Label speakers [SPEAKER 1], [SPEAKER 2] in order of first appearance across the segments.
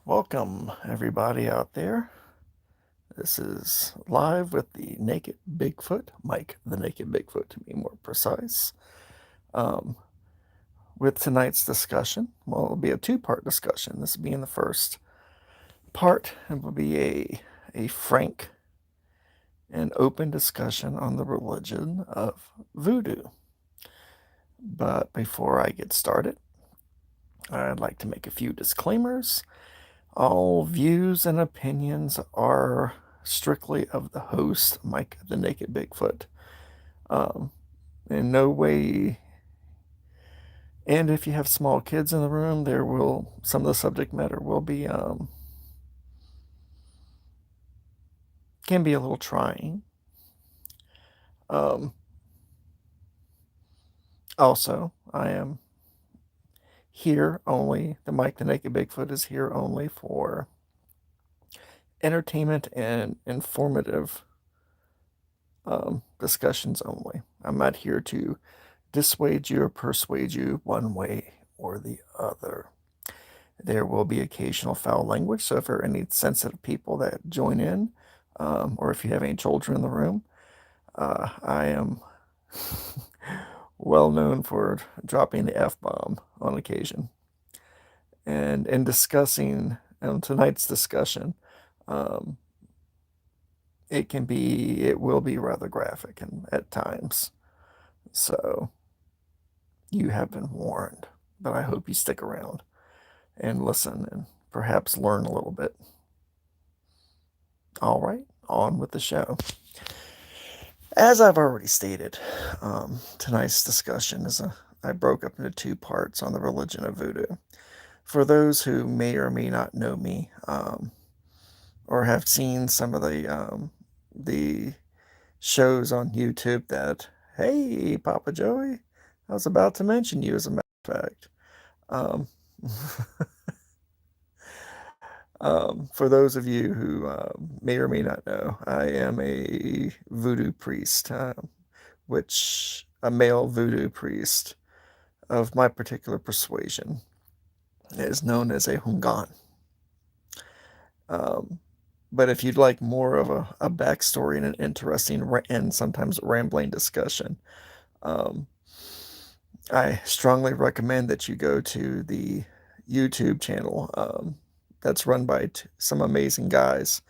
[SPEAKER 1] Welcome, everybody out there. This is live with the Naked Bigfoot, Mike the Naked Bigfoot to be more precise. Um, with tonight's discussion, well, it'll be a two-part discussion. This being the first part, it will be a frank and open discussion on the religion of voodoo. But before I get started, I'd like to make a few disclaimers. All views and opinions are strictly of the host, Mike the Naked Bigfoot. In no way, and if you have small kids in the room, some of the subject matter will be, can be a little trying. Also, I am here only, the Mike the Naked Bigfoot is here only for entertainment and informative discussions only. I'm not here to dissuade you or persuade you one way or the other. There will be occasional foul language, so if there are any sensitive people that join in, or if you have any children in the room, I am well known for dropping the F-bomb on occasion. And in discussing, in tonight's discussion, it will be rather graphic and at times. So you have been warned, but I hope you stick around and listen and perhaps learn a little bit. All right, on with the show. As I've already stated, tonight's discussion I broke up into two parts on the religion of voodoo. For those who may or may not know me, or have seen some of the shows on YouTube that, hey, Papa Joey, I was about to mention you as a matter of fact. For those of you who may or may not know, I am a voodoo priest, which a male voodoo priest of my particular persuasion is known as a Hungan. But if you'd like more of a backstory and an interesting and sometimes rambling discussion, I strongly recommend that you go to the YouTube channel that's run by some amazing guys.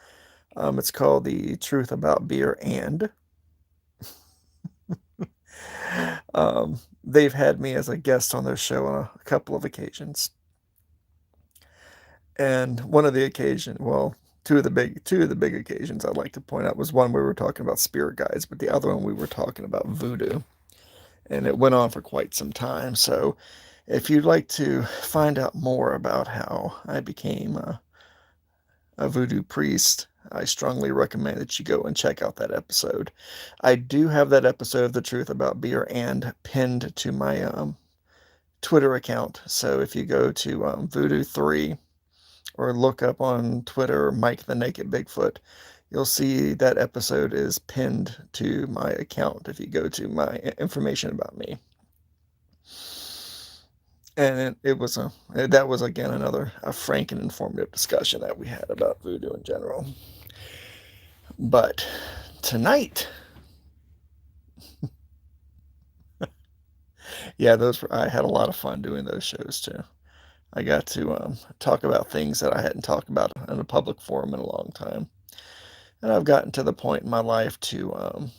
[SPEAKER 1] It's called The Truth About Beer and. They've had me as a guest on their show on a couple of occasions. And one of the occasions, well, two of the big occasions I'd like to point out was one we were talking about spirit guides, but the other one we were talking about voodoo. And it went on for quite some time. So if you'd like to find out more about how I became a voodoo priest, I strongly recommend that you go and check out that episode. I do have that episode of The Truth About Beer and pinned to my Twitter account. So if you go to Voodoo3 or look up on Twitter Mike the Naked Bigfoot, you'll see that episode is pinned to my account if you go to my information about me. And that was again a frank and informative discussion that we had about voodoo in general. But tonight, yeah, I had a lot of fun doing those shows too. I got to talk about things that I hadn't talked about in a public forum in a long time. And I've gotten to the point in my life to,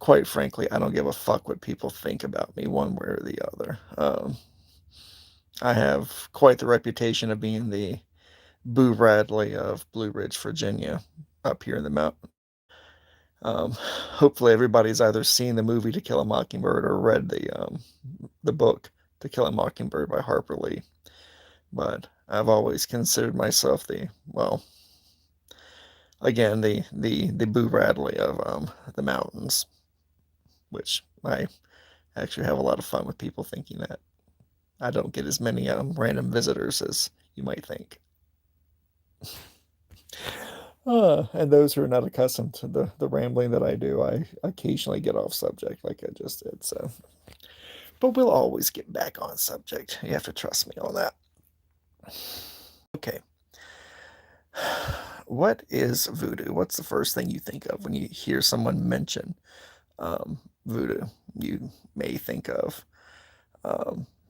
[SPEAKER 1] quite frankly, I don't give a fuck what people think about me one way or the other. I have quite the reputation of being the Boo Radley of Blue Ridge, Virginia, up here in the mountain. Hopefully everybody's either seen the movie To Kill a Mockingbird or read the book To Kill a Mockingbird by Harper Lee. But I've always considered myself the Boo Radley of the mountains, which I actually have a lot of fun with people thinking that. I don't get as many random visitors as you might think. And those who are not accustomed to the rambling that I do, I occasionally get off subject like I just did. So, but we'll always get back on subject. You have to trust me on that. Okay. What is voodoo? What's the first thing you think of when you hear someone mention voodoo? You may think of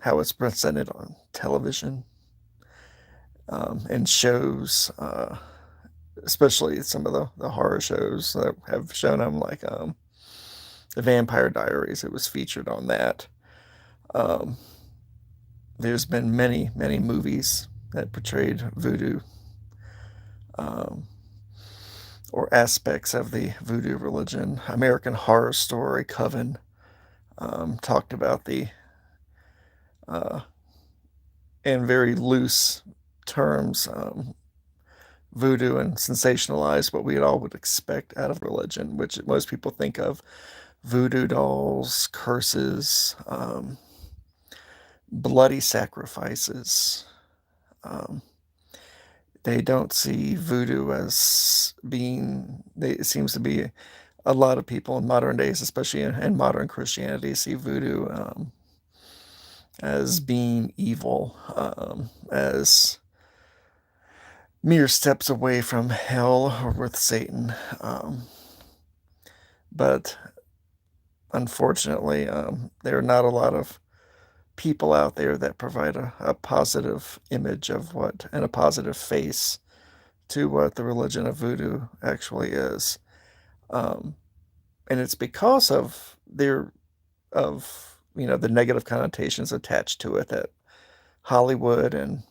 [SPEAKER 1] how it's presented on television and shows, especially some of the horror shows that have shown them, like the Vampire Diaries. It was featured on that. Um, there's been many, many movies that portrayed voodoo um, or aspects of the voodoo religion. American Horror Story, Coven, talked about the, uh, in very loose terms, voodoo and sensationalized what we all would expect out of religion, which most people think of voodoo dolls, curses, bloody sacrifices. Um, they don't see voodoo as being, it seems to be a lot of people in modern days, especially in modern Christianity, see voodoo as being evil, as mere steps away from hell or with Satan. But unfortunately, there are not a lot of people out there that provide a positive image of what, and a positive face to what the religion of voodoo actually is. Um, and it's because of the negative connotations attached to it that Hollywood and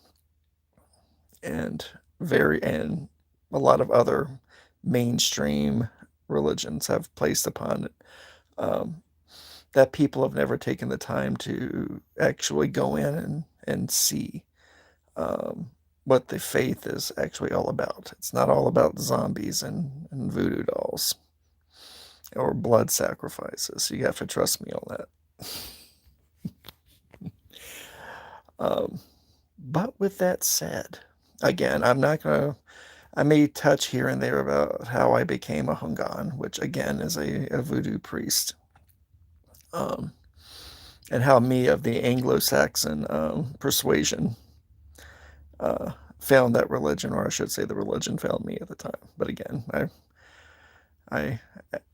[SPEAKER 1] and a lot of other mainstream religions have placed upon it, um, that people have never taken the time to actually go in and see um, what the faith is actually all about. It's not all about zombies and voodoo dolls or blood sacrifices. You have to trust me on that. But with that said, again, I may touch here and there about how I became a Hungan, which again is a voodoo priest, um, and how me of the Anglo-Saxon persuasion found that religion, or I should say the religion found me at the time. But again, I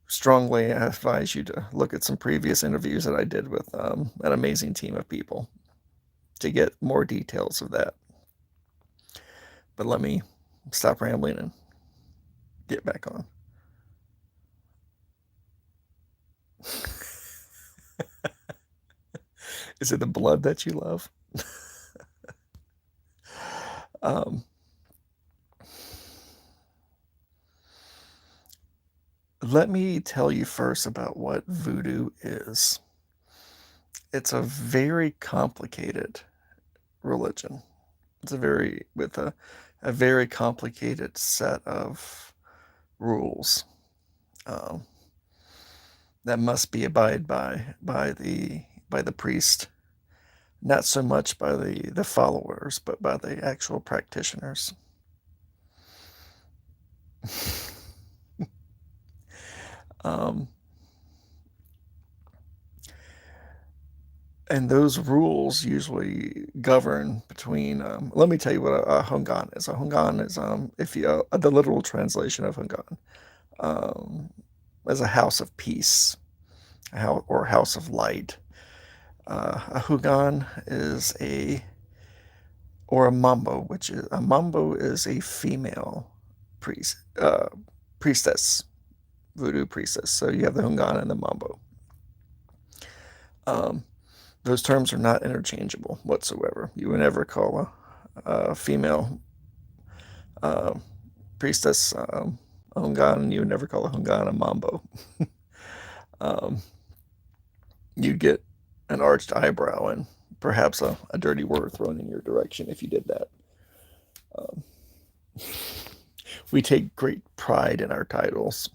[SPEAKER 1] strongly advise you to look at some previous interviews that I did with an amazing team of people to get more details of that. But let me stop rambling and get back on. Is it the blood that you love? um, Let me tell you first about what voodoo is. It's a very complicated religion. It's a very complicated set of rules um, that must be abided by the priest, not so much by the followers, but by the actual practitioners. um, and those rules usually govern between. Let me tell you what a Hongan is. A Hongan is, if you the literal translation of Hongan, um, is a house of peace, or house of light. A Hugan is or a Mambo, which is a Mambo is a female priestess, voodoo priestess. So you have the Hungan and the Mambo. Um, those terms are not interchangeable whatsoever. You would never call a female uh, priestess a Hungan, and you would never call a Hungan a Mambo. um, you'd get an arched eyebrow and perhaps a dirty word thrown in your direction if you did that. Um, we take great pride in our titles.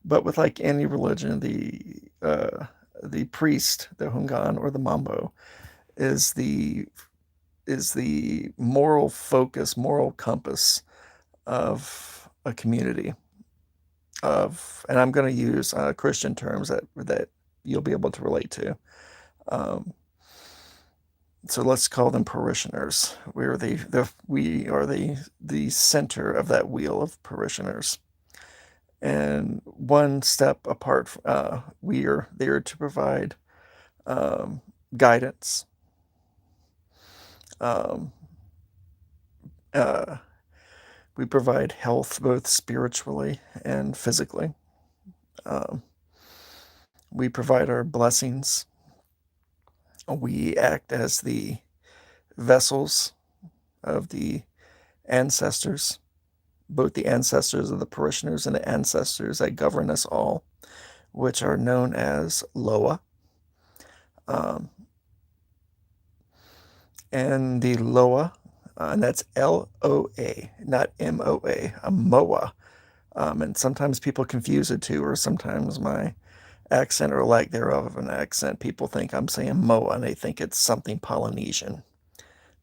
[SPEAKER 1] But with like any religion, the priest, the Hungan or the Mambo, is the moral focus, moral compass of a community. And I'm going to use Christian terms that you'll be able to relate to. Um, So let's call them parishioners. We are the center of that wheel of parishioners. And one step apart, we are there to provide um, guidance, um, uh, we provide health both spiritually and physically. Um, we provide our blessings. We act as the vessels of the ancestors, both the ancestors of the parishioners and the ancestors that govern us all, which are known as Loa. Um, and the Loa, and that's Loa, not Moa, a Moa. And sometimes people confuse the two, or sometimes my accent or lack thereof of an accent, people think I'm saying Moa and they think it's something Polynesian.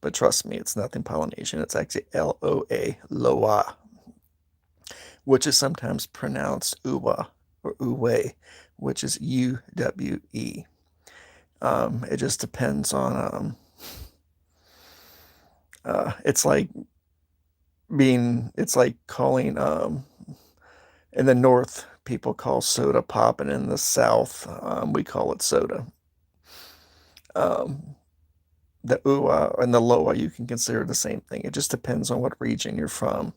[SPEAKER 1] But trust me, it's nothing Polynesian. It's actually Loa, Loa, which is sometimes pronounced Uwa or Uwe, which is Uwe. It just depends on, it's like it's like calling, in the north, people call soda pop, and in the south, we call it soda. Um, the Uwa and the Loa, you can consider the same thing. It just depends on what region you're from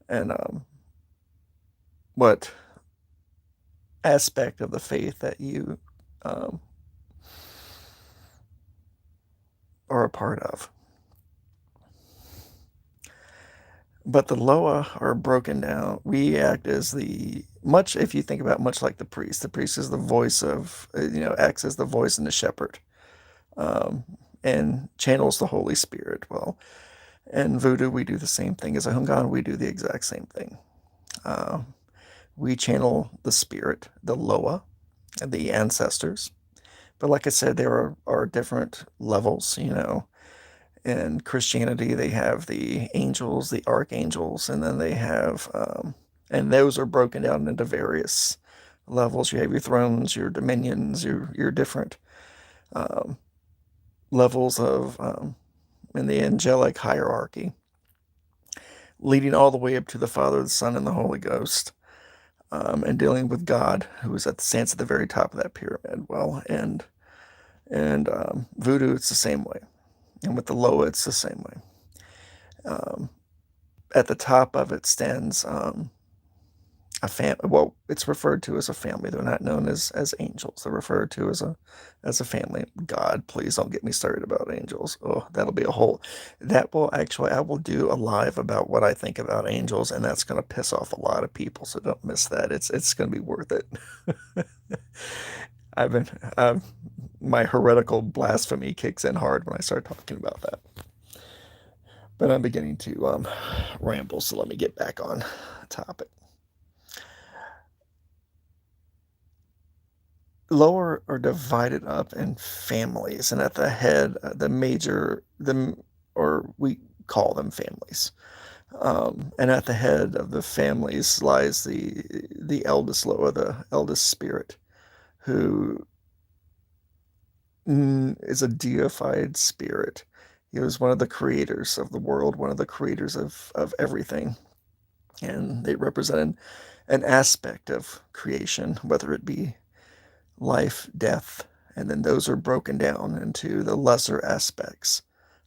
[SPEAKER 1] and what aspect of the faith that you um, are a part of. But the Loa are broken down. We act as much, if you think about much like the priest. The priest is the voice of, acts as the voice and the shepherd, um, and channels the Holy Spirit. Well, in voodoo, we do the same thing. As a Hungan, we do the exact same thing. Uh, we channel the spirit, the Loa, and the ancestors. But like I said, there are different levels, In Christianity, they have the angels, the archangels, and then they have, and those are broken down into various levels. You have your thrones, your dominions, your different um, levels of in the angelic hierarchy, leading all the way up to the Father, the Son, and the Holy Ghost, and dealing with God, who is stands at the very top of that pyramid. Well, and voodoo, it's the same way, and with the Loa, it's the same way. Um, at the top of it stands a fam. Well, it's referred to as a family. They're not known as angels. They're referred to as a family. God, please don't get me started about angels. Oh, that'll be a whole. That will actually. I will do a live about what I think about angels, and that's going to piss off a lot of people. So don't miss that. It's going to be worth it. I've been. My heretical blasphemy kicks in hard when I start talking about that. But I'm beginning to ramble, so let me get back on topic. Lower are divided up in families, and at the head, or we call them families. And at the head of the families lies the eldest Loa, the eldest spirit, who is a deified spirit. He was one of the creators of the world, one of the creators of everything. And they represented an aspect of creation, whether it be life, death, and then those are broken down into the lesser aspects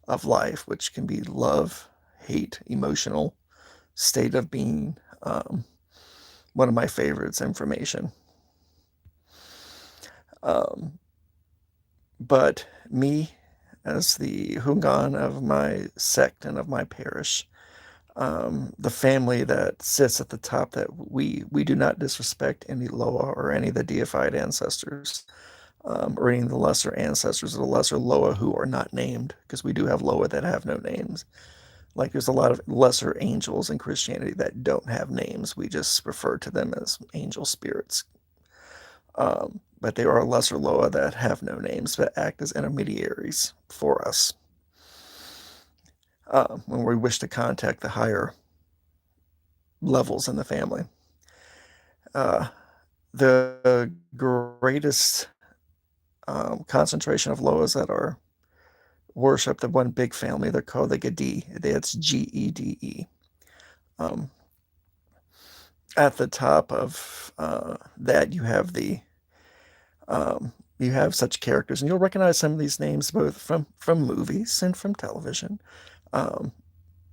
[SPEAKER 1] of life, which can be love, hate, emotional state of being. One of my favorites, information. Um, but me, as the Hungan of my sect and of my parish, the family that sits at the top, that we do not disrespect any Loa or any of the deified ancestors, or any of the lesser ancestors or the lesser Loa who are not named, because we do have Loa that have no names. Like there's a lot of lesser angels in Christianity that don't have names. We just refer to them as angel spirits. But there are lesser Loa that have no names but act as intermediaries for us when we wish to contact the higher levels in the family. Uh, the greatest concentration of Loas that are worship the one big family. They're called the Gede. That's Gede. Um, at the top of that, you have such characters, and you'll recognize some of these names both from movies and from television. Um,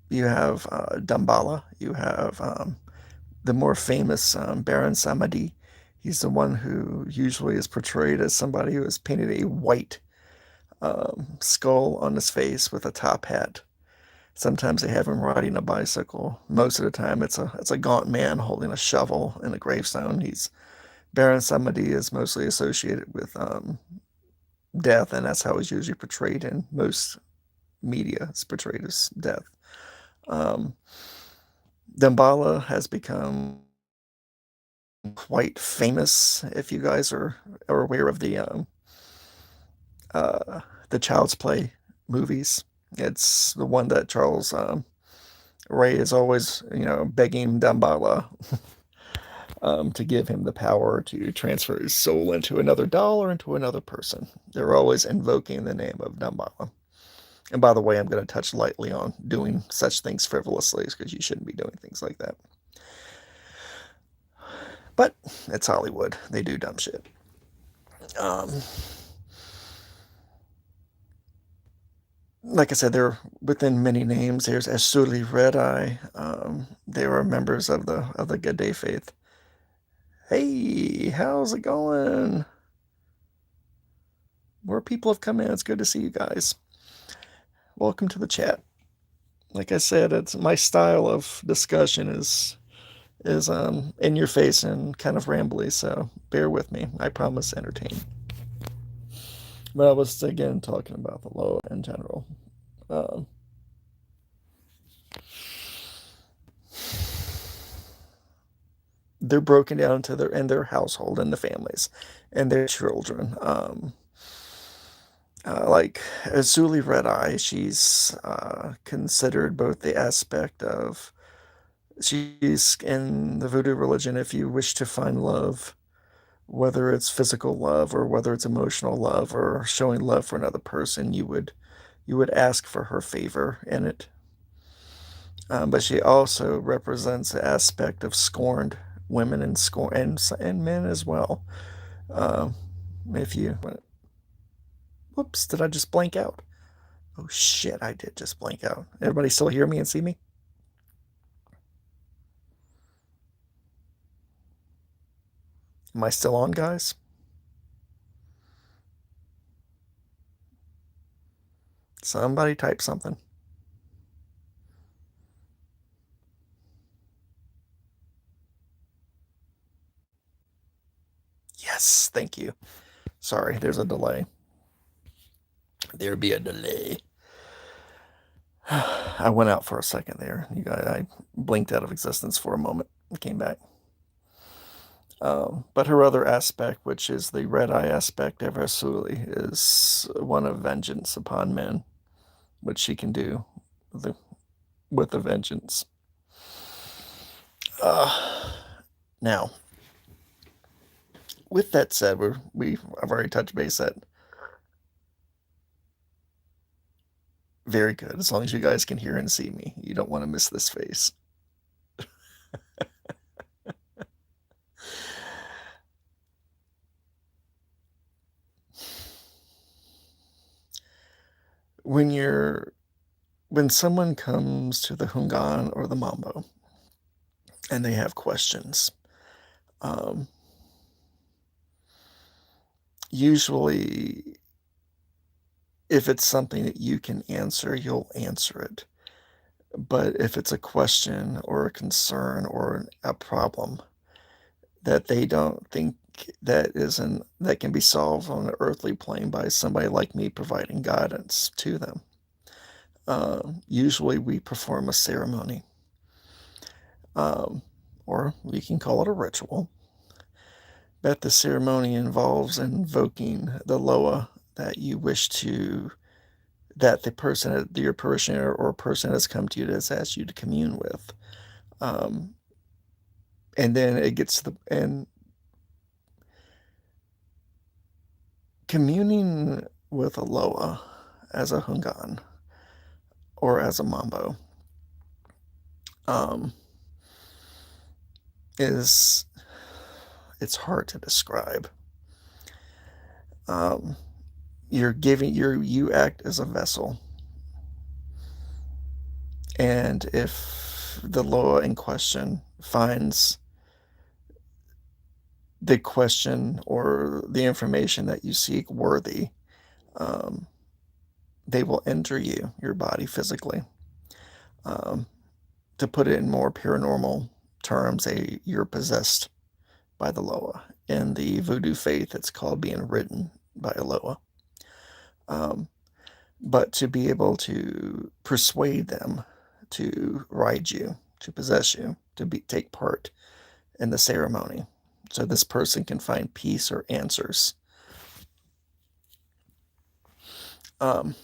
[SPEAKER 1] you have Damballa. You have the more famous Baron Samedi. He's the one who usually is portrayed as somebody who has painted a white skull on his face with a top hat. Sometimes they have him riding a bicycle. Most of the time, it's a gaunt man holding a shovel and a gravestone. He's Baron Samedi is mostly associated with death, and that's how he's usually portrayed in most media. It's portrayed as death. Um, Damballa has become quite famous. If you guys are aware of the Child's Play movies, it's the one that Charles Ray is always begging Damballa to give him the power to transfer his soul into another doll or into another person. They're always invoking the name of Damballa. And by the way, I'm going to touch lightly on doing such things frivolously because you shouldn't be doing things like that. But it's Hollywood. They do dumb shit. Like I said, they're within many names. There's Asuli Red Eye. They were members of the Gade faith. Hey, how's it going? More people have come in. It's good to see you guys. Welcome to the chat. Like I said, it's my style of discussion is in your face and kind of rambly, so bear with me. I promise to entertain. But I was again talking about the law in general. Um, they're broken down into their household and the families and their children. Like Azuli Red Eye, she's considered both the aspect of she's in the voodoo religion. If you wish to find love, whether it's physical love or whether it's emotional love or showing love for another person, you would ask for her favor in it. But she also represents the aspect of scorned women and and men as well. Um, if you, whoops, did I just blank out? Oh shit, I did just blank out. Everybody still hear me and see me? Am I still on, guys? Somebody type something. Yes, thank you. Sorry, there's a delay. There be a delay. I went out for a second there. You guys, I blinked out of existence for a moment and came back. But her other aspect, which is the red eye aspect of Rasuli, is one of vengeance upon men, which she can do with a vengeance. Now, with that said, I've already touched base at very good. As long as you guys can hear and see me, you don't want to miss this face. when you're when someone comes to the Hungan or the Mambo and they have questions, um, usually if it's something that you can answer, you'll answer it. But if it's a question or a concern or a problem that they don't think that can be solved on the earthly plane by somebody like me providing guidance to them, usually we perform a ceremony, um, or we can call it a ritual. But the ceremony involves invoking the loa that you wish to that the person, your parishioner or person has come to you that's asked you to commune with. Um, and then it gets to the and communing with a loa as a Hungan or as a Mambo um, is it's hard to describe. Um, you act as a vessel, and if the law in question finds the question or the information that you seek worthy, um, they will enter your body physically. Um, to put it in more paranormal terms, you're possessed by the Loa. In the voodoo faith, it's called being ridden by a Loa. Um, but to be able to persuade them to ride you, to possess you, to take part in the ceremony, so this person can find peace or answers. Um,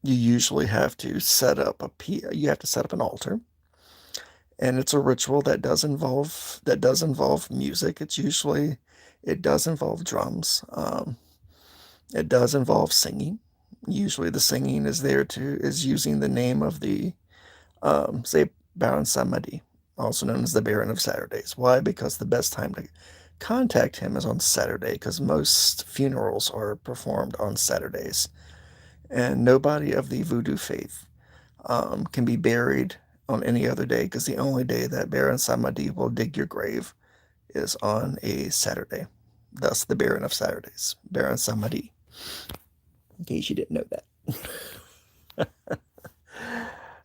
[SPEAKER 1] you usually have to set up an altar, and it's a ritual that does involve music. It does involve drums. It does involve singing. Usually, the singing is using the name of the say Baron Samedi, also known as the Baron of Saturdays. Why? Because the best time to contact him is on Saturday, because most funerals are performed on Saturdays, and nobody of the Voodoo faith can be buried on any other day, because the only day that Baron Samedi will dig your grave is on a Saturday. Thus, the Baron of Saturdays, Baron Samedi. In case you didn't know that.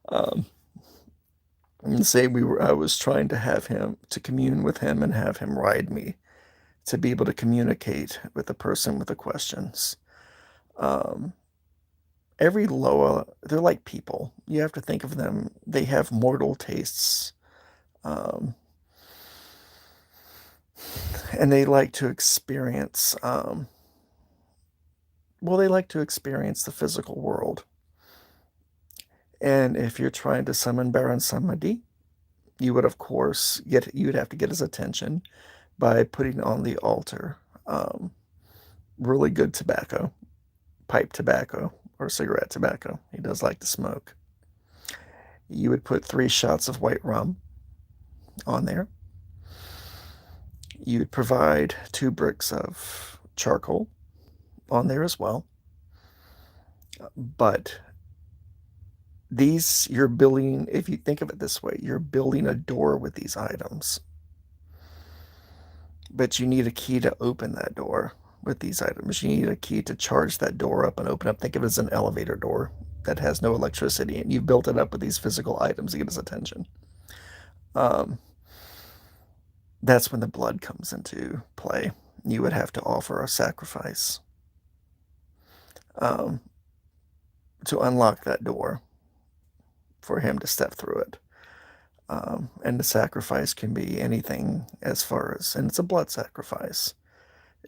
[SPEAKER 1] um, and say I was trying to have him to commune with him and have him ride me to be able to communicate with the person with the questions. Um, every Loa, they're like people. You have to think of them. They have mortal tastes. Um, and they like to experience, they like to experience the physical world. And if you're trying to summon Baron Samedi, you would, of course, you'd have to get his attention by putting on the altar really good tobacco, pipe tobacco, or cigarette tobacco. He does like to smoke. You would put 3 shots of white rum on there. You'd provide 2 bricks of charcoal on there as well. But you're building, if you think of it this way, you're building a door with these items. But you need a key to open that door with these items. You need a key to charge that door up and open up. Think of it as an elevator door that has no electricity, and you've built it up with these physical items to get his attention. That's when the blood comes into play. You would have to offer a sacrifice to unlock that door for him to step through it. And the sacrifice can be anything and it's a blood sacrifice.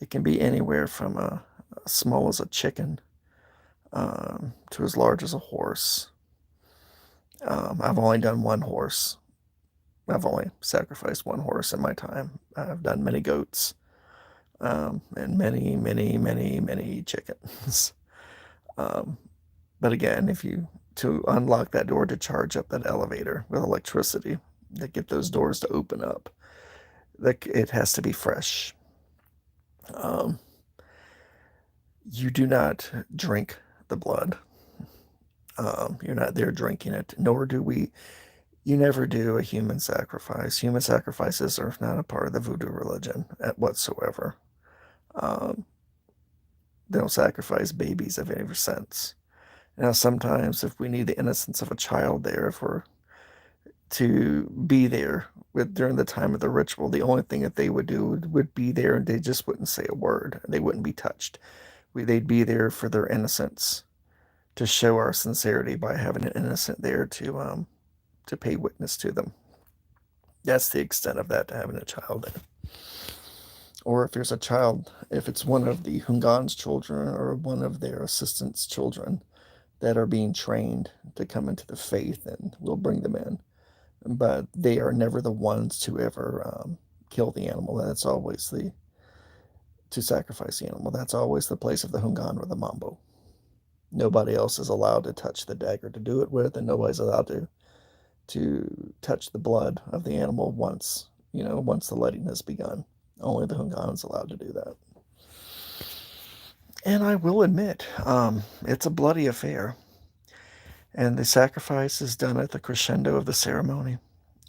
[SPEAKER 1] It can be anywhere from as small as a chicken to as large as a horse. I've only done one horse. I've only sacrificed one horse in my time. I've done many goats and many, many, many, many chickens. But again, to unlock that door, to charge up that elevator with electricity, to get those doors to open up, it has to be fresh. You do not drink the blood. You're not there drinking it, nor do we. You never do a human sacrifice. Human sacrifices are not a part of the voodoo religion whatsoever. They don't sacrifice babies of any sense. Now, sometimes if we need the innocence of a child there, if we're to be there during the time of the ritual, the only thing that they would do would be there, and they just wouldn't say a word. They wouldn't be touched. They'd be there for their innocence, to show our sincerity by having an innocent there to pay witness to them. That's the extent of that, to having a child there. Or if there's a child, if it's one of the Hungan's children or one of their assistants' children that are being trained to come into the faith, and we'll bring them in. But they are never the ones to ever kill the animal. That's always to sacrifice the animal. That's always the place of the Hungan or the Mambo. Nobody else is allowed to touch the dagger to do it with, and nobody's allowed to touch the blood of the animal once the letting has begun. Only the Hungan is allowed to do that. And I will admit, it's a bloody affair. And the sacrifice is done at the crescendo of the ceremony.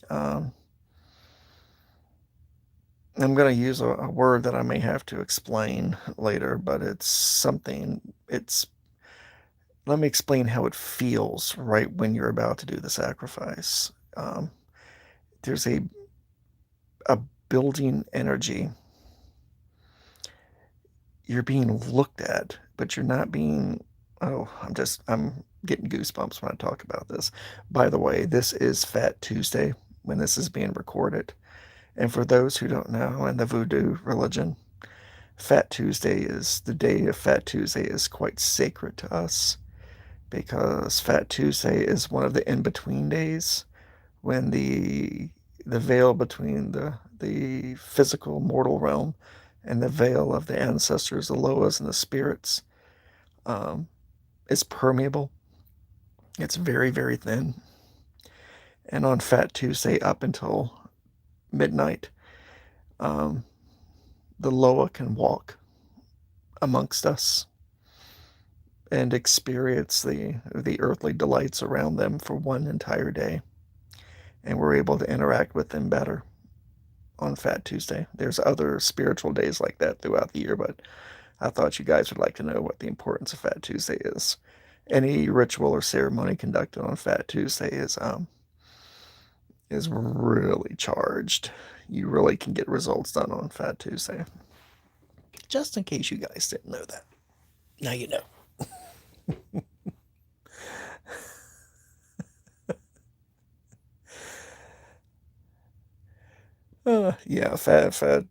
[SPEAKER 1] Um, I'm going to use a word that I may have to explain later, but let me explain how it feels right when you're about to do the sacrifice. There's a building energy. You're being looked at, but you're not being. Oh, I'm getting goosebumps when I talk about this. By the way, this is Fat Tuesday when this is being recorded. And for those who don't know, in the Voodoo religion, the day of Fat Tuesday is quite sacred to us because Fat Tuesday is one of the in-between days when the veil between the physical mortal realm and the veil of the ancestors, the Loas and the spirits, um, is permeable. It's very, very thin. And on Fat Tuesday up until midnight, um, the Loa can walk amongst us and experience the earthly delights around them for one entire day. And we're able to interact with them better on Fat Tuesday. There's other spiritual days like that throughout the year, but I thought you guys would like to know what the importance of Fat Tuesday is. Any ritual or ceremony conducted on Fat Tuesday is really charged. You really can get results done on Fat Tuesday. Just in case you guys didn't know that. Now you know. Yeah, Fat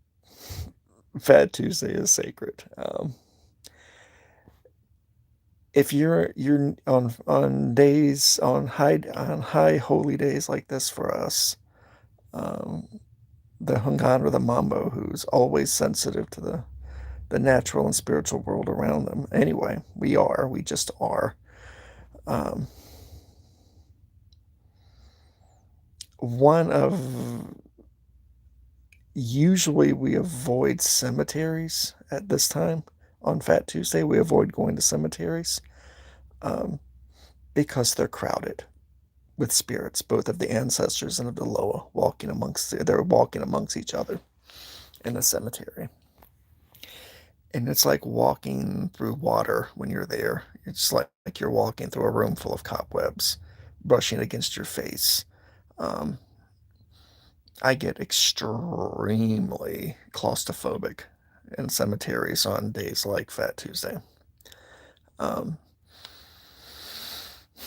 [SPEAKER 1] Tuesday is sacred. If you're on days on high holy days like this for us, um, the Hungan or the Mambo, who's always sensitive to the natural and spiritual world around them. Anyway, we just are. Um, one of Usually we avoid cemeteries at this time on Fat Tuesday. We avoid going to cemeteries um, because they're crowded with spirits, both of the ancestors and of the Loa, they're walking amongst each other in the cemetery. And it's like walking through water when you're there. It's like you're walking through a room full of cobwebs, brushing against your face. Um, I get extremely claustrophobic in cemeteries on days like Fat Tuesday. Um,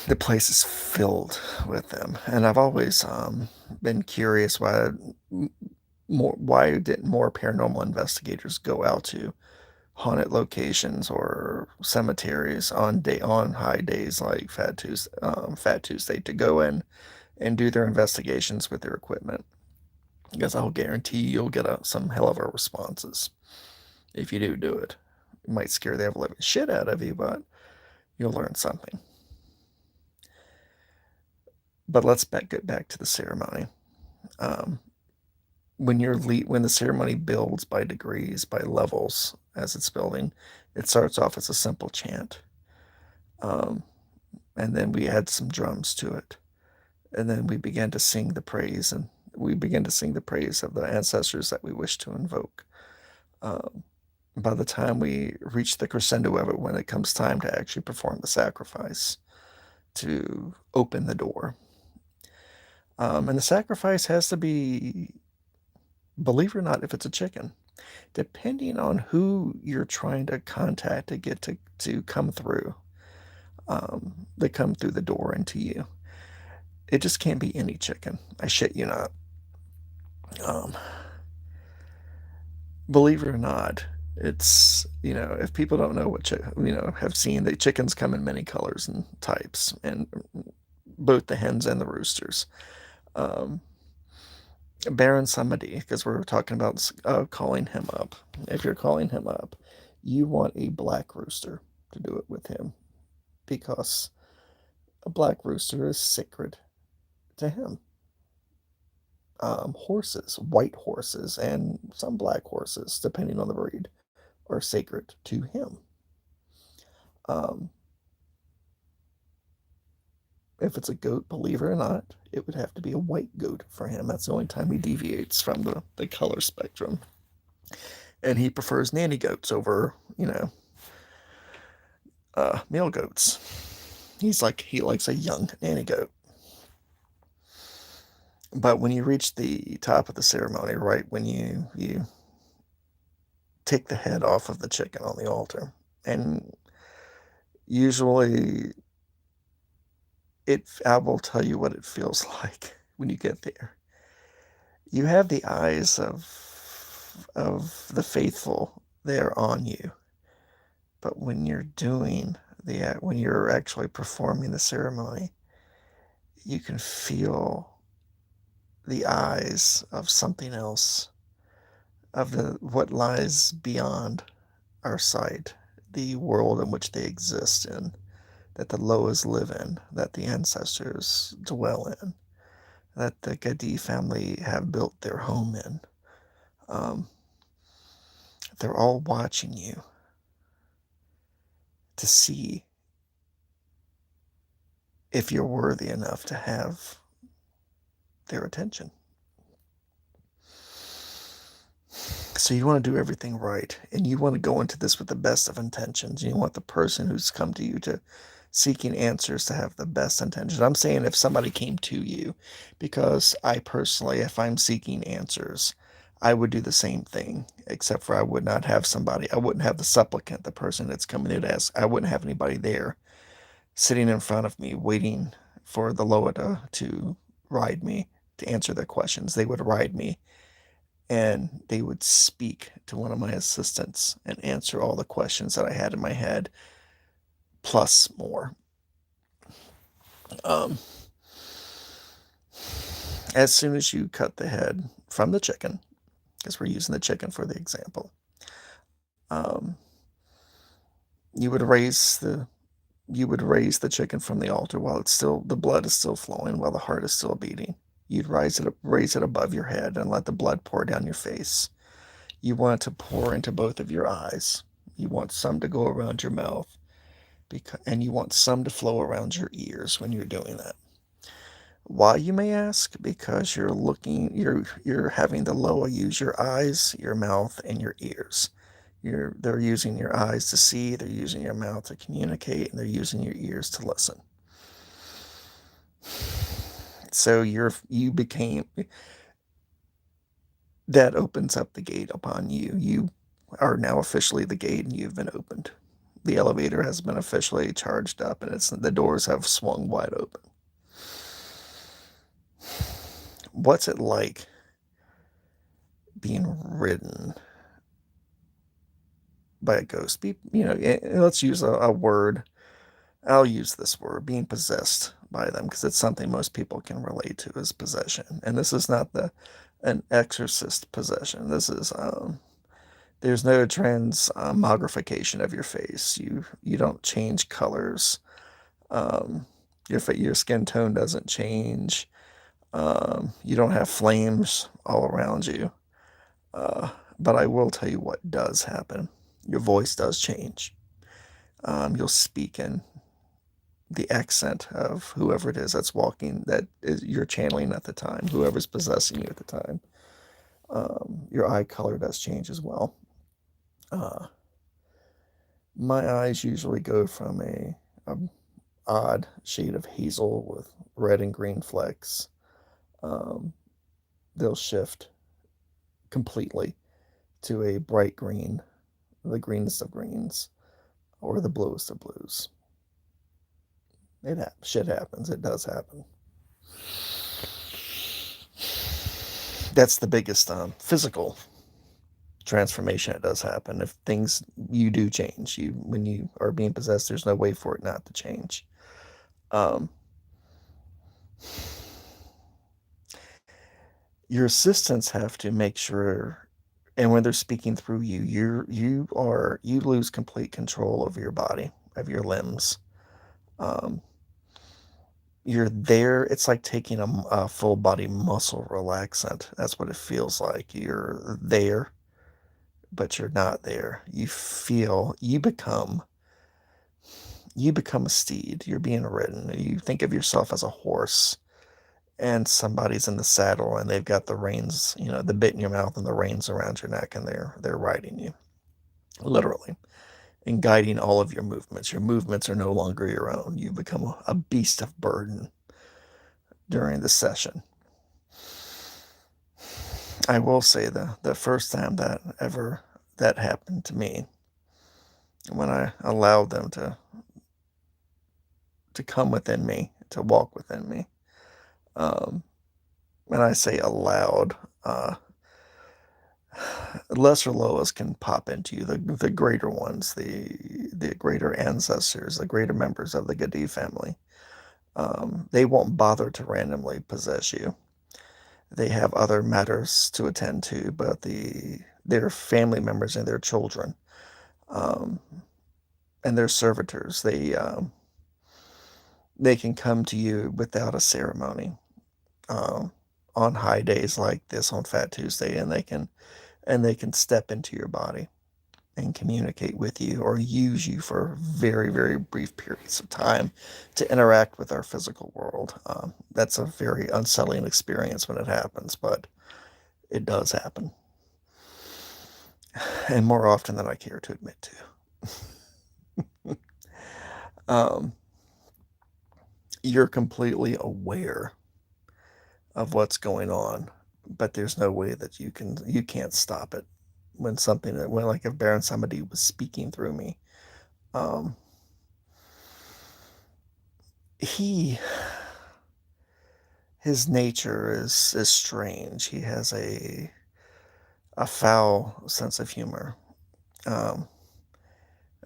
[SPEAKER 1] the place is filled with them, and I've always been curious why didn't more paranormal investigators go out to haunted locations or cemeteries on high days like Fat Tuesday to go in and do their investigations with their equipment. Because I'll guarantee you'll get some hell of a responses if you do it. It might scare the ever living shit out of you, but you'll learn something. But let's get back to the ceremony. Um, when the ceremony builds by degrees, by levels as it's building, it starts off as a simple chant, um, and then we add some drums to it, and then we begin to sing the praise, and we begin to sing the praise of the ancestors that we wish to invoke. Um, by the time we reach the crescendo of it, when it comes time to actually perform the sacrifice to open the door. And the sacrifice has to be, believe it or not, if it's a chicken, depending on who you're trying to contact to get to come through, they come through the door into you. It just can't be any chicken. I shit you not. Um, Believe it or not, it's, if people don't know have seen that chickens come in many colors and types, and both the hens and the roosters. Um, Baron Samedi, because we're talking about calling him up. If you're calling him up, you want a black rooster to do it with him. because a black rooster is sacred to him. Horses, white horses, and some black horses, depending on the breed, are sacred to him. Um, if it's a goat, believe it or not, it would have to be a white goat for him. That's the only time he deviates from the color spectrum. And he prefers nanny goats over, male goats. He likes a young nanny goat. But when you reach the top of the ceremony, right when you take the head off of the chicken on the altar, and usually I will tell you what it feels like when you get there. You have the eyes of the faithful there on you, but when you're actually performing the ceremony, you can feel the eyes of something else, of what lies beyond our sight, the world in which they exist in, that the Loas live in, that the ancestors dwell in, that the Gadi family have built their home in. Um, they're all watching you to see if you're worthy enough to have their attention. So you want to do everything right, and you want to go into this with the best of intentions. You want the person who's come to you to seeking answers to have the best intentions. I'm saying if somebody came to you, because I personally, if I'm seeking answers, I would do the same thing, except for I would not have somebody, I wouldn't have the supplicant, the person that's coming in to ask, I wouldn't have anybody there sitting in front of me waiting for the Loa to ride me, to answer their questions. They would ride me and they would speak to one of my assistants and answer all the questions that I had in my head, plus more. Um, as soon as you cut the head from the chicken, because we're using the chicken for the example, um, you would raise the chicken from the altar while the blood is still flowing, while the heart is still beating. You'd raise it above your head and let the blood pour down your face. You want it to pour into both of your eyes. You want some to go around your mouth, and you want some to flow around your ears when you're doing that. Why, you may ask? Because you're having the Loa use your eyes, your mouth, and your ears. They're using your eyes to see, they're using your mouth to communicate, and they're using your ears to listen. So you became that opens up the gate upon you. You are now officially the gate, and you've been opened. The elevator has been officially charged up, and the doors have swung wide open. What's it like being ridden by a ghost? Let's use a word. I'll use this word, being possessed by them, because it's something most people can relate to as possession. And this is not an exorcist possession. This is there's no transmogrification of your face. You don't change colors. Your skin tone doesn't change. You don't have flames all around you. But I will tell you what does happen. Your voice does change. You'll speak in the accent of whoever it is that's walking, you're channeling at the time, whoever's possessing you at the time. Your eye color does change as well. My eyes usually go from a odd shade of hazel with red and green flecks. Um, they'll shift completely to a bright green, the greenest of greens, or the bluest of blues. Shit happens. It does happen. That's the biggest physical transformation that does happen. If things you do change, when you are being possessed, there's no way for it not to change. Um, your assistants have to make sure, and when they're speaking through you lose complete control of your body, of your limbs. Um, you're there. It's like taking a full body muscle relaxant. That's what it feels like. You're there, but you're not there. You become a steed. You're being ridden. You think of yourself as a horse, and somebody's in the saddle, and they've got the reins, the bit in your mouth and the reins around your neck, and they're riding you, literally, and guiding all of your movements. Your movements are no longer your own. You become a beast of burden during the session. I will say the first time that happened to me, when I allowed them to come within me, to walk within me. Um, and I say allowed, lesser Loas can pop into you, the greater ones, the greater ancestors, the greater members of the Gadi family. They won't bother to randomly possess you. They have other matters to attend to, but their family members and their children, um, and their servitors, they can come to you without a ceremony, um, on high days like this, on Fat Tuesday, and they can step into your body and communicate with you or use you for very, very brief periods of time to interact with our physical world. That's a very unsettling experience when it happens, but it does happen, and more often than I care to admit to. um, you're completely aware of what's going on, but there's no way that you can't stop it. When like if Baron somebody was speaking through me, um, he his nature is strange. He has a foul sense of humor, um,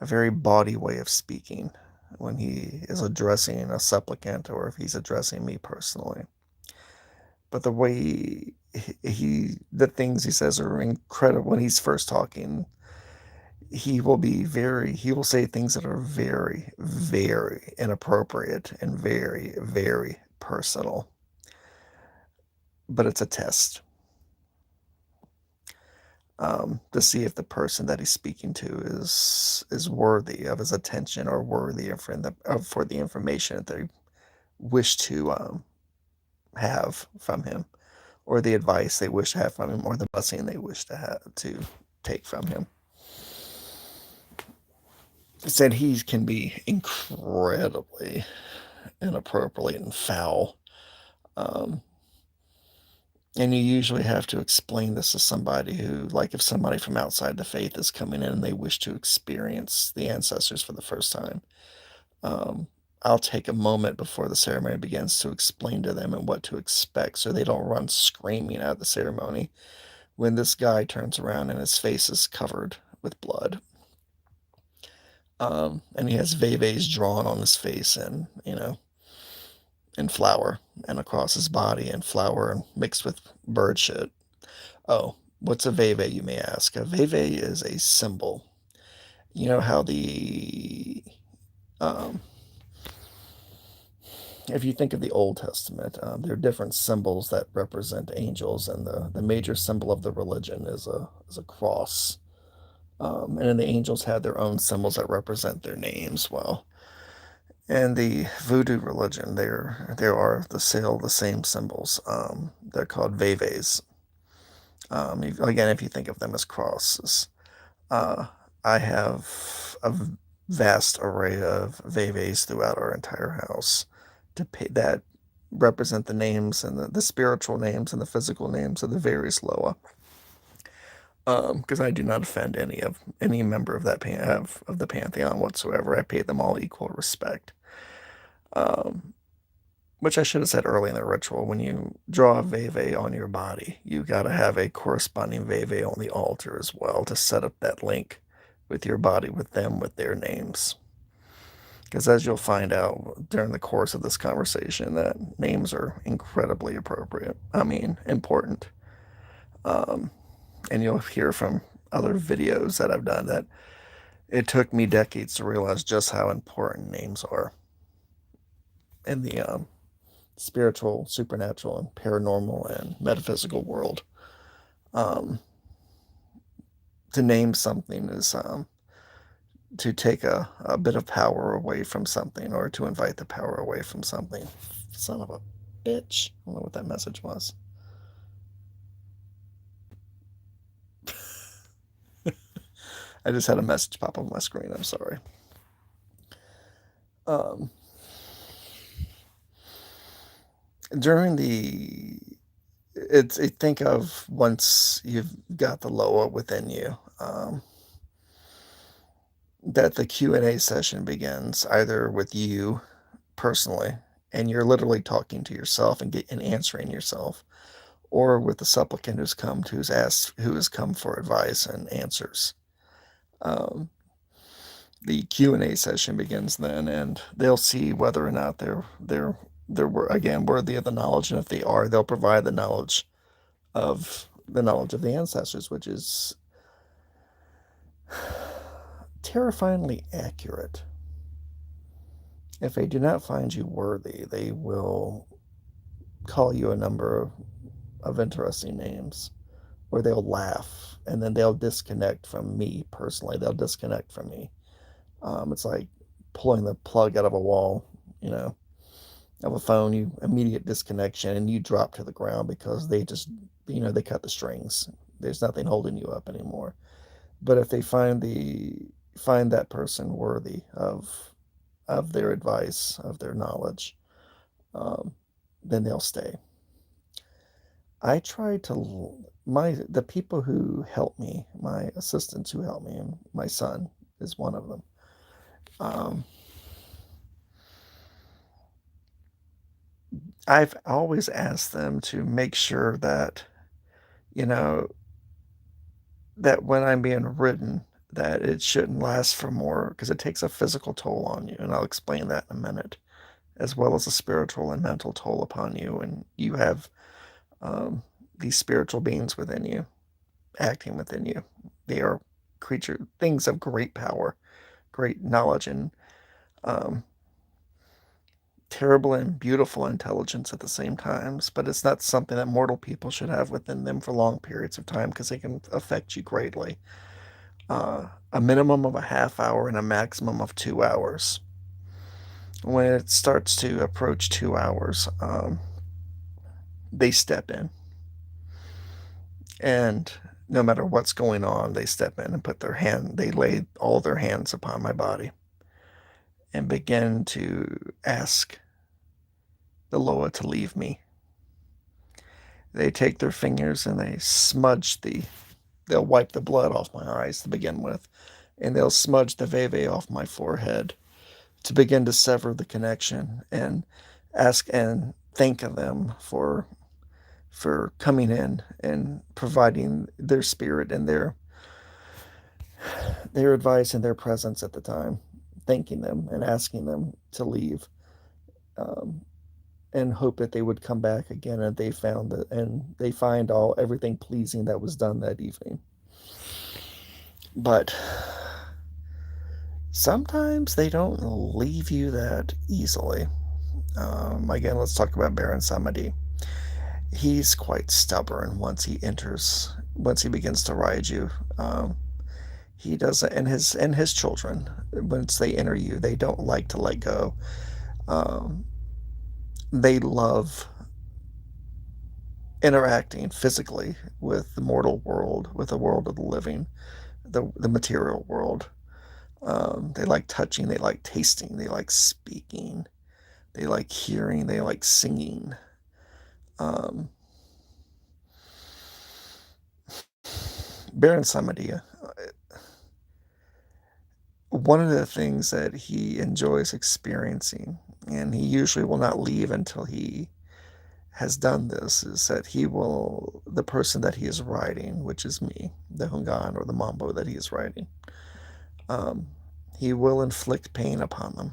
[SPEAKER 1] a very bawdy way of speaking when he is addressing a supplicant or if he's addressing me personally. But the way the things he says are incredible. When he's first talking, he will say things that are very, very inappropriate and very, very personal. But it's a test, to see if the person that he's speaking to is worthy of his attention or worthy for the information that they wish to have from him, or the advice they wish to have from him, or the blessing they wish to take from him. Said he can be incredibly inappropriate and foul. Um, and you usually have to explain this to somebody who, like, if somebody from outside the faith is coming in and they wish to experience the ancestors for the first time, um, I'll take a moment before the ceremony begins to explain to them and what to expect so they don't run screaming out of the ceremony when this guy turns around and his face is covered with blood. And he has veves drawn on his face and, and flour, and across his body, and flour mixed with bird shit. Oh, what's a veve, you may ask? A veve is a symbol. You know how um, if you think of the Old Testament, there are different symbols that represent angels, and the major symbol of the religion is a cross. And then the angels had their own symbols that represent their names. Well, in the Voodoo religion, there are the same symbols. They're called veves. Again, if you think of them as crosses, uh, I have a vast array of veves throughout our entire house that represent the names and the spiritual names and the physical names of the various Loa. Because I do not offend any member of of the pantheon whatsoever. I pay them all equal respect. Um, which I should have said early in the ritual. When you draw a veve on your body, you got to have a corresponding veve on the altar as well to set up that link with your body, with them, with their names. Because as you'll find out during the course of this conversation, that names are incredibly appropriate. I mean, important. Um, and you'll hear from other videos that I've done that it took me decades to realize just how important names are. in the spiritual, supernatural, and paranormal and metaphysical world. Um, to name something is to take a bit of power away from something, or to invite the power away from something. Son of a bitch. I don't know what that message was. I just had a message pop on my screen. I'm sorry. Um, during the think of once you've got the Loa within you, that the Q&A session begins either with you personally, and you're literally talking to yourself and answering yourself, or with the supplicant who has come for advice and answers. Um, the Q&A session begins then, and they'll see whether or not they're again worthy of the knowledge, and if they are, they'll provide the knowledge of the ancestors, which is terrifyingly accurate. If they do not find you worthy, they will call you a number of interesting names, or they'll laugh, and then they'll disconnect from me personally. They'll disconnect from me. It's like pulling the plug out of a wall, you know, of a phone. You immediate disconnection, and you drop to the ground because they just, they cut the strings. There's nothing holding you up anymore. But if they find that person worthy of their advice, of their knowledge, um, then they'll stay. I try to the people who help me, my assistants who help me, and my son is one of them. Um, I've always asked them to make sure that, you know, that when I'm being ridden, that it shouldn't last for more, because it takes a physical toll on you, and I'll explain that in a minute, as well as a spiritual and mental toll upon you, and you have um, these spiritual beings within you, acting within you. They are things of great power, great knowledge, and um, terrible and beautiful intelligence at the same times. But it's not something that mortal people should have within them for long periods of time, because they can affect you greatly. A minimum of a half hour and a maximum of 2 hours. When it starts to approach 2 hours, they step in, and no matter what's going on, they step in and they lay all their hands upon my body and begin to ask the Loa to leave me. They take their fingers and they'll wipe the blood off my eyes to begin with, and they'll smudge the veve off my forehead to begin to sever the connection, and ask and thank them for coming in and providing their spirit and their advice and their presence at the time, thanking them and asking them to leave, um, and hope that they would come back again, and they find everything pleasing that was done that evening. But sometimes they don't leave you that easily. Again, let's talk about Baron Samedi. He's quite stubborn once he begins to ride you. He doesn't, and his children, once they enter you, they don't like to let go. Um, they love interacting physically with the mortal world, with the world of the living, the material world. They like touching, they like tasting, they like speaking, they like hearing, they like singing. Um, Baron Samadia, one of the things that he enjoys experiencing, and he usually will not leave until he has done this, is that the person that he is riding, which is me, the Hungan or the Mambo that he is riding, um, he will inflict pain upon them.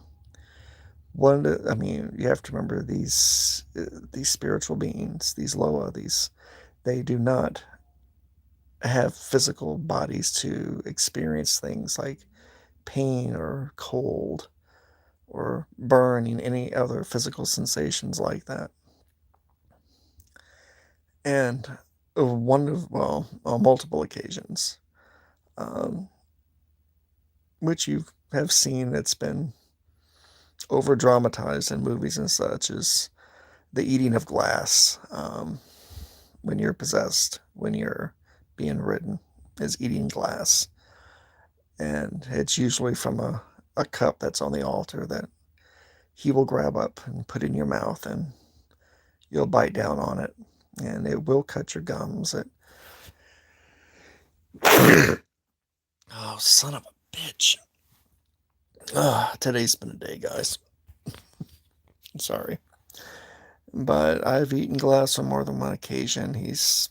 [SPEAKER 1] You have to remember these spiritual beings, these Loa, they do not have physical bodies to experience things like pain or cold or burning, any other physical sensations like that. And on multiple occasions, um, which you have seen, it's been over dramatized in movies and such, is the eating of glass. When you're possessed, when you're being ridden, is eating glass. And it's usually from a cup that's on the altar that he will grab up and put in your mouth, and you'll bite down on it, and it will cut your gums. Oh, son of a bitch. Today's been a day, guys. Sorry. But I've eaten glass on more than one occasion. He's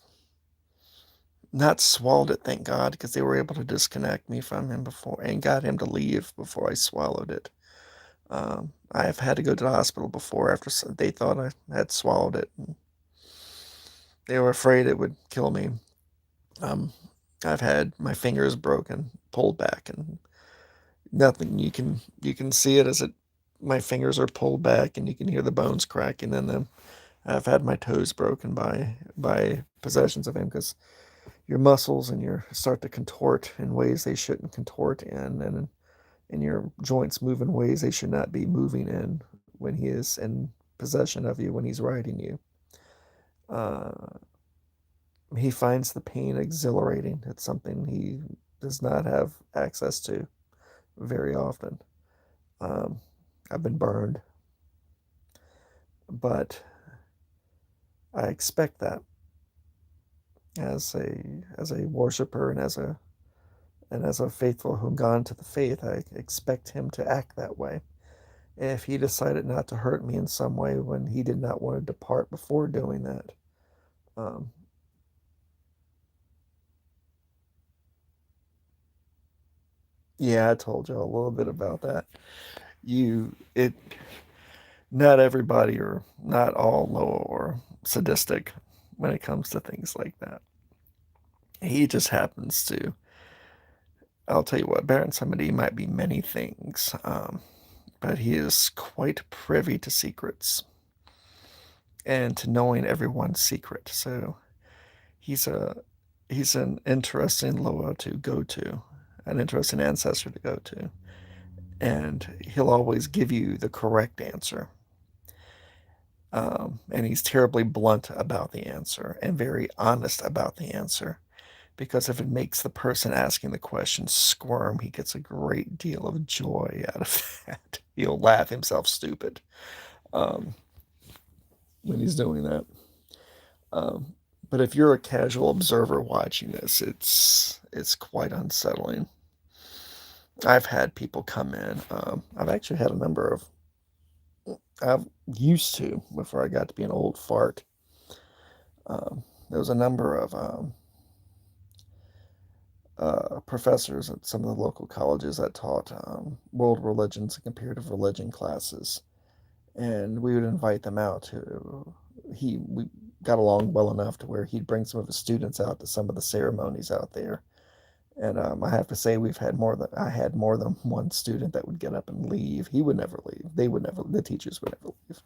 [SPEAKER 1] not swallowed it, thank God, because they were able to disconnect me from him before and got him to leave before I swallowed it. I have had to go to the hospital before after they thought I had swallowed it. They were afraid it would kill me. Um, I've had my fingers broken, pulled back, and nothing. You can see it as it my fingers are pulled back, and you can hear the bones cracking. And then I've had my toes broken by possessions of him, because your muscles and your start to contort in ways they shouldn't contort in, and your joints move in ways they should not be moving in when he is in possession of you, when he's riding you. Uh, he finds the pain exhilarating. It's something he does not have access to very often. Um, I've been burned, but I expect that as a worshiper and as a faithful who gone to the faith. I expect him to act that way. If he decided not to hurt me in some way when he did not want to depart before doing that, um, yeah, I told you a little bit about that. You it Not everybody or not all low or sadistic when it comes to things like that. He just happens to. I'll tell you what, Baron Samedi might be many things, but he is quite privy to secrets and to knowing everyone's secret. So he's a he's an interesting Loa to go to, an interesting ancestor to go to, and he'll always give you the correct answer. And he's terribly blunt about the answer and very honest about the answer, because if it makes the person asking the question squirm, he gets a great deal of joy out of that. He'll laugh himself stupid um, when he's doing that. Um, but if you're a casual observer watching this, it's quite unsettling. I've had people come in. I've actually had a number of. I've used to before I got to be an old fart. There was a number of professors at some of the local colleges that taught world religions and comparative religion classes, and we would invite them out to. We got along well enough to where he'd bring some of his students out to some of the ceremonies out there. And I have to say, I had more than one student that would get up and leave. He would never leave. They would never. The teachers would never leave.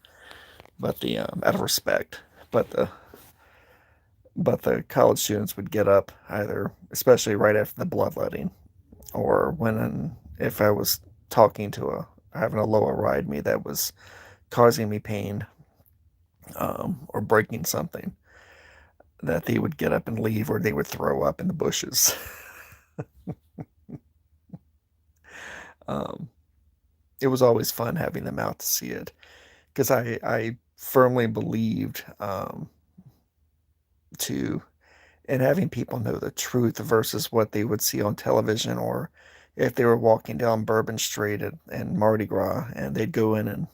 [SPEAKER 1] But the out of respect. But the college students would get up either, especially right after the bloodletting, or if I was talking to having a Loa ride me that was causing me pain, or breaking something, that they would get up and leave, or they would throw up in the bushes. um, it was always fun having them out to see it, because I firmly believed to in having people know the truth versus what they would see on television, or if they were walking down Bourbon Street and Mardi Gras, and they'd go in and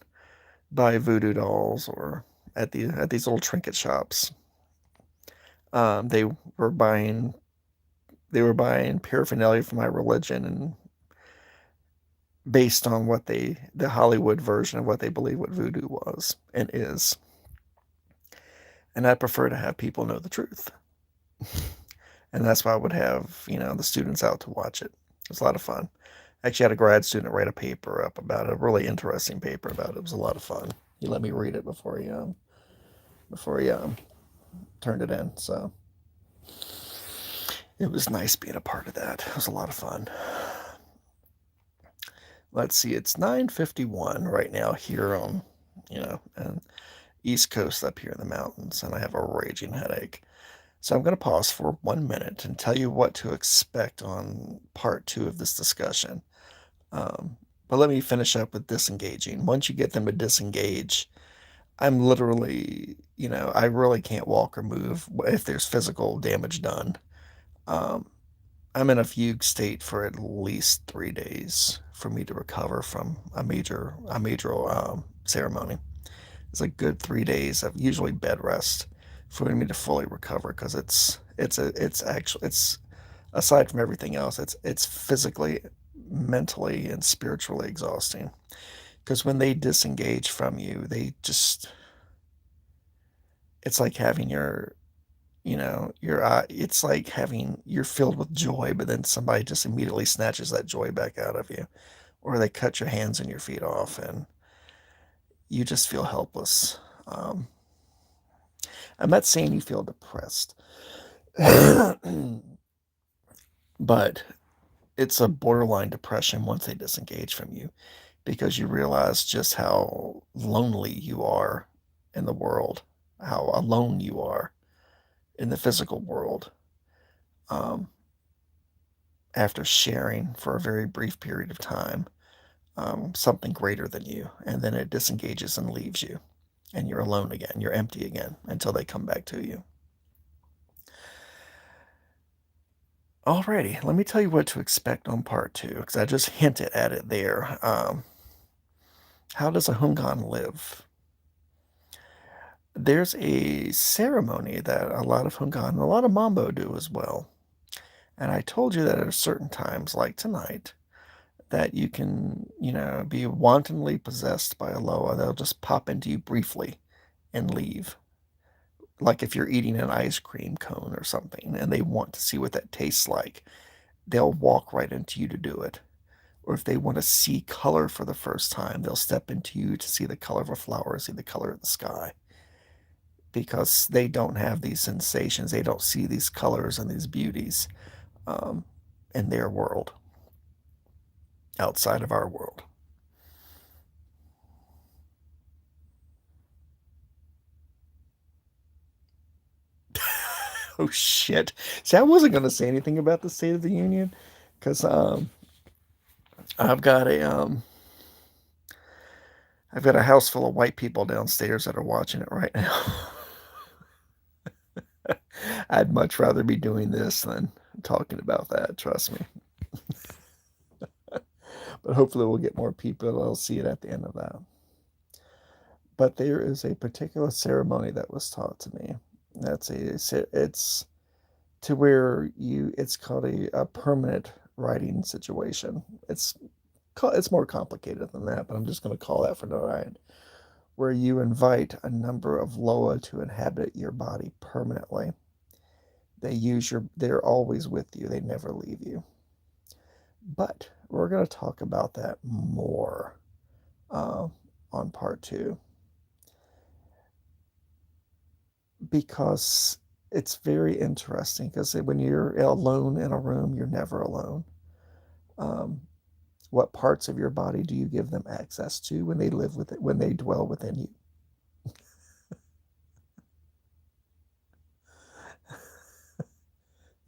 [SPEAKER 1] buy voodoo dolls, or at these little trinket shops. They were buying paraphernalia for my religion, and based on the Hollywood version of what they believe what voodoo was and is. And I prefer to have people know the truth. And that's why I would have, the students out to watch it. It was a lot of fun. Actually, I had a grad student write a paper up about it, a really interesting paper about it. It was a lot of fun. He let me read it before he turned it in. So it was nice being a part of that. It was a lot of fun. Let's see, it's 9:51 right now here on, and East Coast up here in the mountains, and I have a raging headache. So I'm going to pause for 1 minute and tell you what to expect on part two of this discussion. Um, but let me finish up with disengaging. Once you get them to disengage, I'm literally, I really can't walk or move if there's physical damage done. Um, I'm in a fugue state for at least 3 days for me to recover from a major ceremony. It's a good 3 days of usually bed rest for me to fully recover because it's aside from everything else, it's physically, mentally, and spiritually exhausting. Because when they disengage from you, it's like having your eye, it's like having you're filled with joy, but then somebody just immediately snatches that joy back out of you, or they cut your hands and your feet off, and you just feel helpless. Um, I'm not saying you feel depressed, but it's a borderline depression once they disengage from you because you realize just how lonely you are in the world, how alone you are in the physical world. Um, After sharing for a very brief period of time something greater than you, and then it disengages and leaves you, and you're alone again, you're empty again until they come back to you. Alrighty, let me tell you what to expect on part two, because I just hinted at it there. How does a Hungan live? There's a ceremony that a lot of Hungan and a lot of Mambo do as well. And I told you that at certain times, like tonight, that you can, be wantonly possessed by a Loa. They'll just pop into you briefly and leave. Like if you're eating an ice cream cone or something and they want to see what that tastes like, they'll walk right into you to do it. Or if they want to see color for the first time, they'll step into you to see the color of a flower, see the color of the sky. Because they don't have these sensations, they don't see these colors and these beauties um, in their world, outside of our world. Oh shit! See, I wasn't going to say anything about the State of the Union because I've got a um, I've got a house full of white people downstairs that are watching it right now. I'd much rather be doing this than talking about that. Trust me. But hopefully, we'll get more people. I'll see it at the end of that. But there is a particular ceremony that was taught to me. It's to where it's called a permanent writing situation. It's more complicated than that, but I'm just going to call that for tonight. Where you invite a number of Loa to inhabit your body permanently. They're always with you. They never leave you. But we're going to talk about that more uh, on part two because it's very interesting. Because when you're alone in a room, you're never alone. Um, what parts of your body do you give them access to when they live with it, when they dwell within you?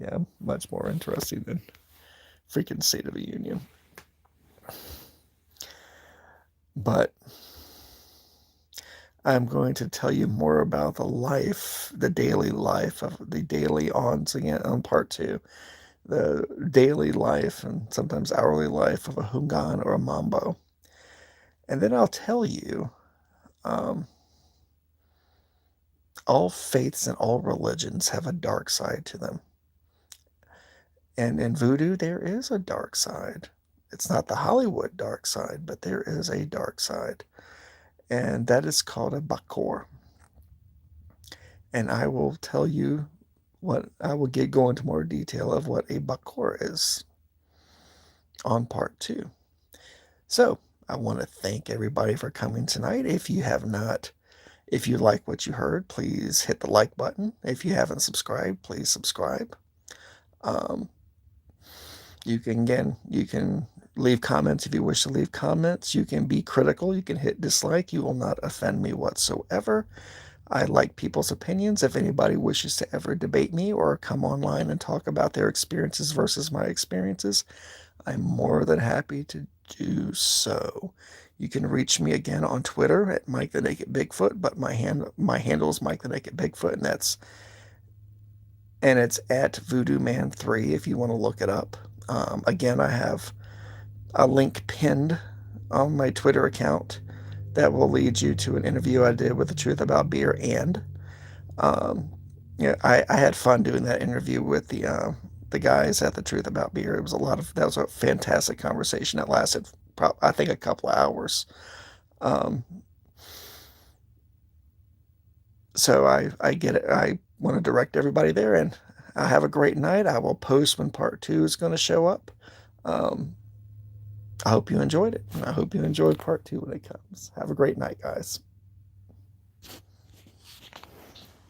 [SPEAKER 1] Yeah, much more interesting than freaking State of the Union. But I'm going to tell you more about the daily life of the daily ons again on part two, the daily life and sometimes hourly life of a Hungan or a Mambo. And then I'll tell you um, all faiths and all religions have a dark side to them. And in voodoo, there is a dark side. It's not the Hollywood dark side, but there is a dark side. And that is called a bakor. And I will tell you I will go into more detail of what a bakor is. on part 2. So I want to thank everybody for coming tonight. If you like what you heard, please hit the like button. If you haven't subscribed, please subscribe. Um, you can leave comments if you wish to leave comments. You can be critical. You can hit dislike. You will not offend me whatsoever. I like people's opinions. If anybody wishes to ever debate me or come online and talk about their experiences versus my experiences, I'm more than happy to do so. You can reach me again on Twitter at Mike the Naked Bigfoot, but my handle is Mike the Naked Bigfoot, and it's at Voodoo Man 3 if you want to look it up. Again, I have a link pinned on my Twitter account that will lead you to an interview I did with The Truth About Beer. And um, yeah, I had fun doing that interview with the guys at The Truth About Beer. That was a fantastic conversation that lasted, I think, a couple of hours. Um, so I get it. I want to direct everybody there, and I have a great night. I will post when part 2 is going to show up. Um, I hope you enjoyed it, and I hope you enjoy part 2 when it comes. Have a great night, guys.